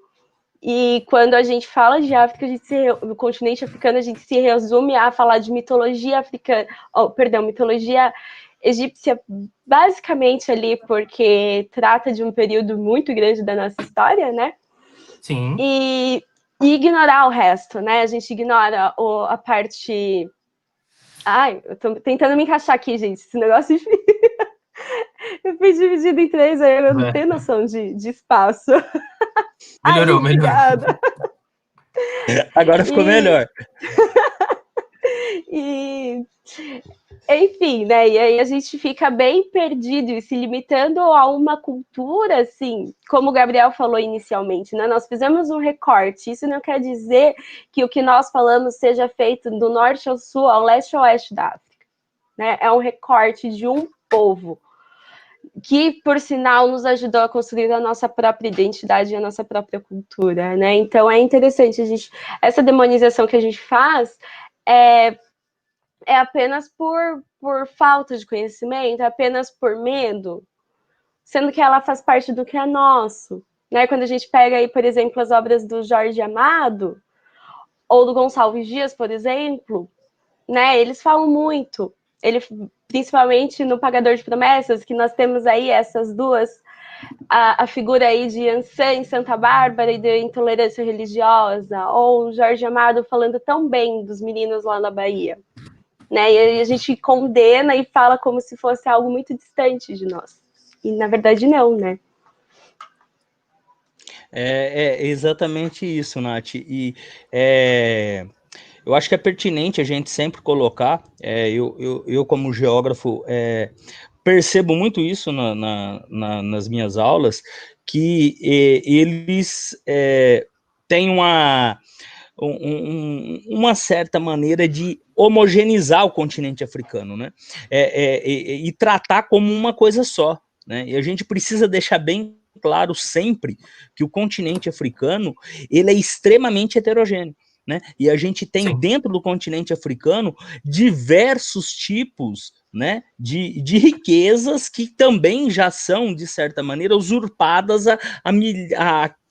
E quando a gente fala de África, o continente africano, a gente se resume a falar de mitologia africana, mitologia egípcia, basicamente ali, porque trata de um período muito grande da nossa história, né? Sim. E ignorar o resto, né? A gente ignora a parte... eu tô tentando me encaixar aqui, gente, esse negócio de... Eu fui dividido em 3, aí eu não tenho noção de espaço. Melhorou. Obrigada. Agora ficou melhor. Enfim, né? E aí a gente fica bem perdido e se limitando a uma cultura, assim, como o Gabriel falou inicialmente, né? Nós fizemos um recorte. Isso não quer dizer que o que nós falamos seja feito do norte ao sul, ao leste ao oeste da África, né? É um recorte de um povo que, por sinal, nos ajudou a construir a nossa própria identidade e a nossa própria cultura, né? Então é interessante essa demonização que a gente faz é apenas por falta de conhecimento, é apenas por medo, sendo que ela faz parte do que é nosso. Né? Quando a gente pega aí, por exemplo, as obras do Jorge Amado, ou do Gonçalves Dias, por exemplo, né? Eles falam muito. Principalmente no Pagador de Promessas, que nós temos aí essas duas, a figura aí de Ançã em Santa Bárbara e de intolerância religiosa, ou o Jorge Amado falando tão bem dos meninos lá na Bahia. Né? E aí a gente condena e fala como se fosse algo muito distante de nós. E na verdade não, né? É exatamente isso, Nath. E eu acho que é pertinente a gente sempre colocar, eu como geógrafo, percebo muito isso nas minhas aulas, que eles têm uma certa maneira de homogeneizar o continente africano, né? E tratar como uma coisa só, né? E a gente precisa deixar bem claro sempre que o continente africano ele é extremamente heterogêneo, né? E a gente tem dentro do continente africano diversos tipos, né, de riquezas que também já são, de certa maneira, usurpadas há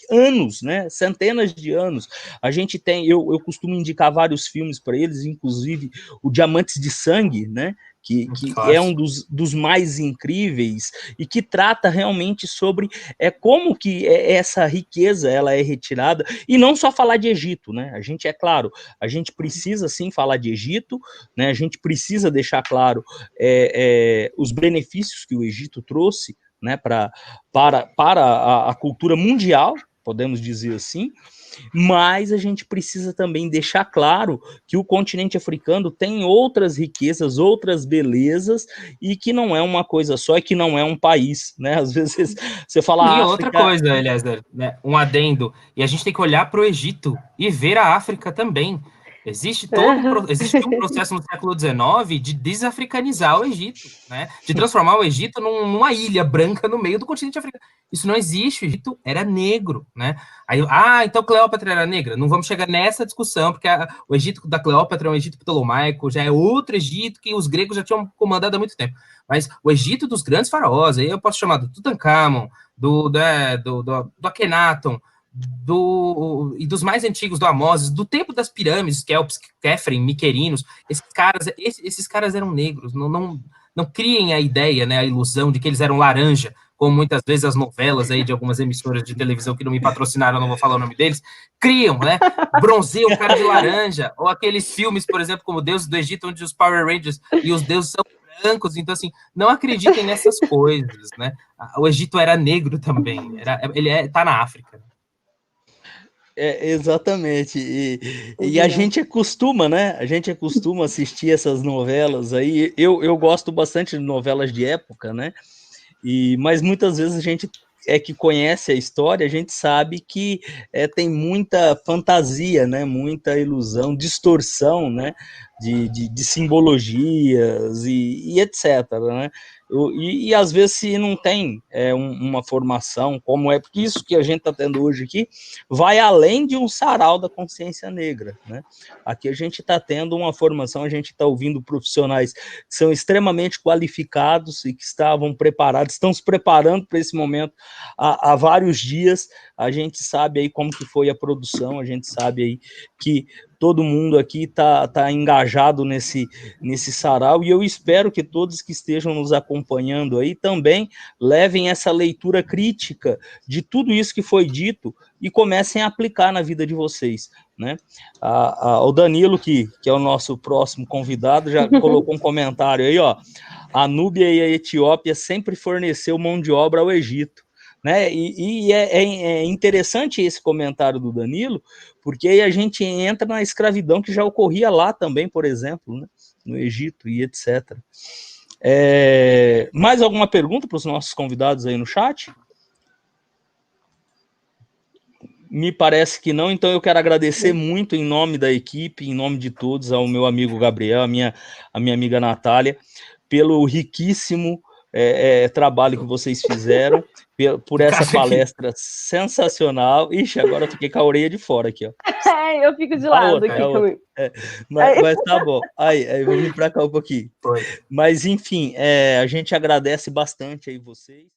anos, né, centenas de anos. A gente tem, eu costumo indicar vários filmes para eles, inclusive o Diamantes de Sangue, né, que é um dos mais incríveis e que trata realmente sobre como que essa riqueza ela é retirada, e não só falar de Egito, né? A gente, é claro, a gente precisa sim falar de Egito, né? A gente precisa deixar claro os benefícios que o Egito trouxe, né, para a cultura mundial, podemos dizer assim, mas a gente precisa também deixar claro que o continente africano tem outras riquezas, outras belezas, e que não é uma coisa só, e que não é um país, né? Às vezes você fala E África... outra coisa, Eliezer, né? Um adendo, e a gente tem que olhar para o Egito e ver a África também. Existe um processo no século XIX de desafricanizar o Egito, né? De transformar o Egito numa ilha branca no meio do continente africano. Isso não existe, o Egito era negro, né? Aí, então Cleópatra era negra? Não vamos chegar nessa discussão, porque o Egito da Cleópatra é um Egito ptolomaico, já é outro Egito que os gregos já tinham comandado há muito tempo. Mas o Egito dos grandes faraós, aí eu posso chamar do Tutankhamon, do Akhenaton, e dos mais antigos, do Amoses, do tempo das pirâmides, Kelps, Kefren, Miquerinos, esses caras eram negros, não criem a ideia, né, a ilusão de que eles eram laranja, como muitas vezes as novelas aí de algumas emissoras de televisão que não me patrocinaram, não vou falar o nome deles, criam, né, bronzeiam o cara de laranja, ou aqueles filmes, por exemplo, como Deuses do Egito, onde os Power Rangers e os deuses são brancos, então assim, não acreditem nessas coisas, né, o Egito era negro também, tá na África. Exatamente, e a gente acostuma, né? A gente acostuma assistir essas novelas aí. Eu gosto bastante de novelas de época, né? Mas muitas vezes a gente que conhece a história, a gente sabe que tem muita fantasia, né? Muita ilusão, distorção, né? De simbologias e etc, né? E às vezes se não tem uma formação como porque isso que a gente está tendo hoje aqui vai além de um sarau da consciência negra, né? Aqui a gente está tendo uma formação, a gente está ouvindo profissionais que são extremamente qualificados e que estavam preparados, estão se preparando para esse momento há vários dias. A gente sabe aí como que foi a produção, a gente sabe aí que todo mundo aqui está engajado nesse sarau, e eu espero que todos que estejam nos acompanhando aí também levem essa leitura crítica de tudo isso que foi dito e comecem a aplicar na vida de vocês, né? O Danilo, que é o nosso próximo convidado, já colocou um comentário aí, ó. A Núbia e a Etiópia sempre forneceu mão de obra ao Egito, né? E é interessante esse comentário do Danilo, porque aí a gente entra na escravidão que já ocorria lá também, por exemplo, né? no Egito e etc. Mais alguma pergunta para os nossos convidados aí no chat? Me parece que não, então eu quero agradecer muito em nome da equipe, em nome de todos, ao meu amigo Gabriel, a minha amiga Natália, pelo riquíssimo trabalho que vocês fizeram, por essa palestra sensacional. Ixi, agora eu fiquei com a orelha de fora aqui, ó. Eu fico de lado aqui comigo. Mas tá bom. Aí vou vir para cá um pouquinho. Mas, enfim, a gente agradece bastante aí vocês.